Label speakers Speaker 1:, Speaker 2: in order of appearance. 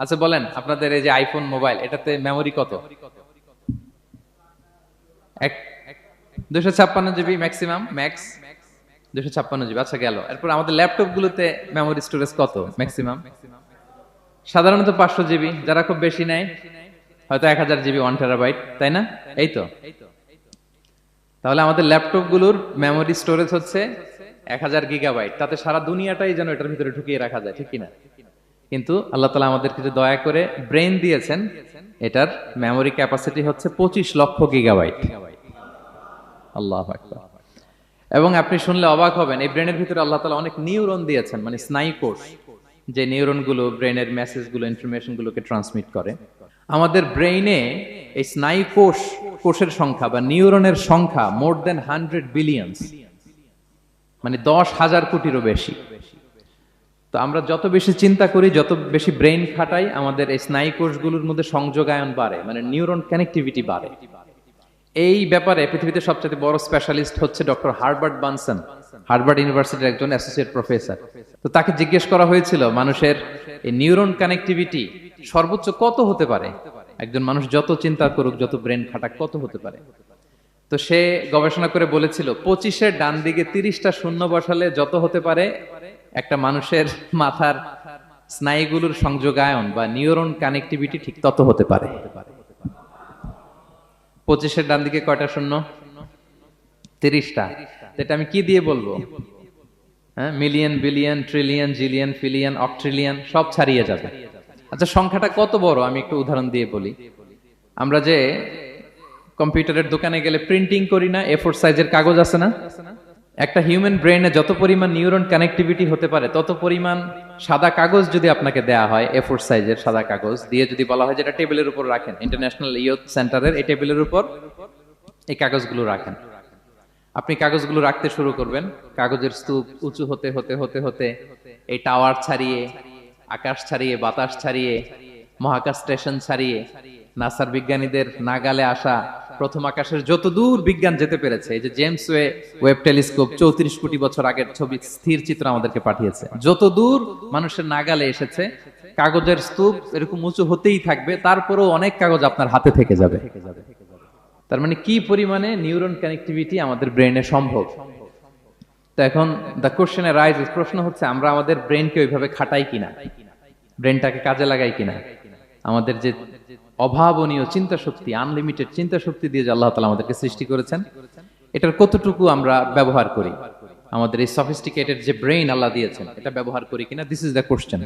Speaker 1: আচ্ছা বলেন, আপনাদের এই যে আইফোন মোবাইল, এটাতে মেমোরি কত? এক 256 জিবি ম্যাক্সিমাম, ম্যাক্স 256 জিবি। আচ্ছা গেল। এরপর আমাদের ল্যাপটপ গুলোতে মেমোরি স্টোরেজ কত ম্যাক্সিমাম? সাধারণত 500 জিবি, যারা খুব বেশি নেয় হয়তো 1000 জিবি, 1 টেরাবাইট, তাই না? এই তো। তাহলে আমাদের ল্যাপটপ গুলোর মেমোরি স্টোরেজ হচ্ছে 1000 গিগাবাইট। তাতে সারা দুনিয়াটাই যেন এটার ভিতরে ঢুকিয়ে রাখা যায়, ঠিক কিনা? কিন্তু আল্লাহ তালা আমাদেরকে যে দয়া করে ব্রেন দিয়েছেন, এটার মেমোরি ক্যাপাসিটি হচ্ছে 25 লক্ষ গিগাবাইট। আল্লাহু আকবার। এবং আপনি শুনলে অবাক হবেন, এই ব্রেনের ভিতরে আল্লাহ তালা অনেক নিউরন দিয়েছেন, মানে স্নায়ু কোষ, যে নিউরন গুলো ব্রেনের মেসেজ গুলো, ইনফরমেশন গুলোকে ট্রান্সমিট করে। আমাদের ব্রেইনে এই স্নায়ু কোষের সংখ্যা বা নিউরনের সংখ্যা মোর দেন 100 বিলিয়ন্স, মানে 10,000 কোটিরও বেশি। তো আমরা যত বেশি চিন্তা করি, যত বেশি ব্রেইন খাটাই, আমাদের এই স্নায়ু কোষগুলোর মধ্যে সংযোগায়ন বাড়ে, মানে নিউরন কানেক্টিভিটি বাড়ে। এই ব্যাপারে পৃথিবীতে সবচেয়ে বড় স্পেশালিস্ট হচ্ছে ডক্টর হার্বার্ট বানসন, হার্ভার্ড ইউনিভার্সিটির একজন অ্যাসোসিয়েট প্রফেসর। তো তাকে জিজ্ঞেস করা হয়েছিল মানুষের এই নিউরন কানেক্টিভিটি সর্বোচ্চ কত হতে পারে, একজন মানুষ যত চিন্তা করুক, যত ব্রেন খাটাক, কত হতে পারে। তো সে গবেষণা করে বলেছিল 25-এর ডান দিকে 30টা শূন্য বসালে যত হতে পারে, একটা মানুষের মাথার স্নায়ুগুলোর সংযোগায়ন বা নিউরন কানেক্টিভিটি ঠিক তত হতে পারে। 25-এর ডান দিকে কয়টা শূন্য? 30টা। এটা আমি কি দিয়ে বলবো? হ্যাঁ, মিলিয়ন, বিলিয়ন, ট্রিলিয়ন, জিলিয়ন, ফিলিয়ন, অক্ট্রিলিয়ন সব ছাড়িয়ে যাবে। আচ্ছা, সংখ্যাটা কত বড় আমি একটু উদাহরণ দিয়ে বলি। আমরা যে কম্পিউটারের দোকানে গেলে প্রিন্টিং করি না, A4 সাইজের কাগজ আছে না? একটা হিউম্যান ব্রেইনে যত পরিমাণ নিউরন কানেক্টিভিটি হতে পারে, তত পরিমাণ সাদা কাগজ যদি আপনাকে দেয়া হয়, A4 সাইজের সাদা কাগজ দিয়ে যদি বলা হয় যে এটা টেবিলের উপর রাখেন, ইন্টারন্যাশনাল ইয়ুথ সেন্টারের এই টেবিলের উপর এই কাগজগুলো রাখেন, আপনি কাগজগুলো রাখতে শুরু করবেন। কাগজের স্তূপ উঁচু হতে হতে হতে হতে এই টাওয়ার ছাড়িয়ে, আকাশ ছাড়িয়ে, বাতাস ছাড়িয়ে, মহাকাশ স্টেশন ছাড়িয়ে, নাসার বিজ্ঞানীদের নাগালে আসা প্রথম আকাশের যত দূর বিজ্ঞান যেতে পেরেছে, এই যে জেমস ওয়েব টেলিস্কোপ 34 কোটি বছর আগের ছবি, স্থির চিত্র আমাদেরকে পাঠিয়েছে, যত দূর মানুষের নাগালে এসেছে, কাগজের স্তূপ এরকম উঁচু হতেই থাকবে, তারপরেও অনেক কাগজ আপনার হাতে থেকে যাবে। তার মানে কি পরিমাণে নিউরন কানেক্টিভিটি আমাদের ব্রেনে সম্ভব। তো এখন দ্য কোশ্চেন রাইজেস, প্রশ্ন হচ্ছে আমরা আমাদের ব্রেনকে ওইভাবে খাটাই কিনা, ব্রেনটাকে কাজে লাগাই কিনা। আমাদের যে অভাবনীয় চিন্তা শক্তি, আনলিমিটেড চিন্তা শক্তি দিয়ে যে আল্লাহ তাআলা আমাদেরকে সৃষ্টি করেছেন, এটার কতটুকু আমরা ব্যবহার করি, আমাদের এই সফিস্টিকেটেড যে ব্রেইন আল্লাহ দিয়েছেন, এটা ব্যবহার করি কিনা, দিস ইজ দ্য কোশ্চেন।